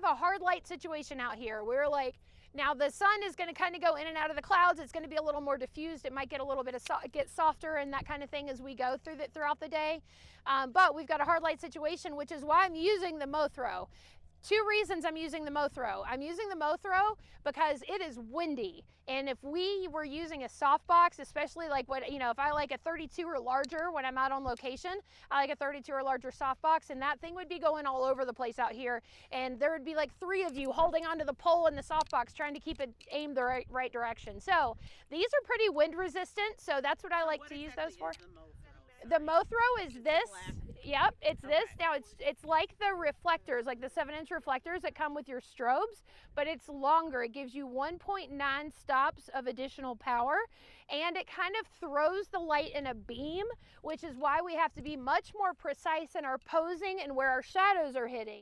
have a hard light situation out here. We're like, now the sun is going to kind of go in and out of the clouds. It's going to be a little more diffused. It might get a little bit of get softer and that kind of thing as we go throughout the day. But we've got a hard light situation, which is why I'm using the MoThro. Two reasons I'm using the MoThro. I'm using the MoThro because it is windy. And if we were using a softbox, especially like what, you know, if I like a 32 or larger when I'm out on location, I like a 32 or larger softbox, and that thing would be going all over the place out here. And there would be like 3 of you holding onto the pole in the softbox trying to keep it aimed the right direction. So these are pretty wind resistant. So that's what I like to use those for. The MoThro is this. Yep, it's this. Now it's like the reflectors, like the 7-inch reflectors that come with your strobes, but it's longer. It gives you 1.9 stops of additional power, and it kind of throws the light in a beam, which is why we have to be much more precise in our posing and where our shadows are hitting.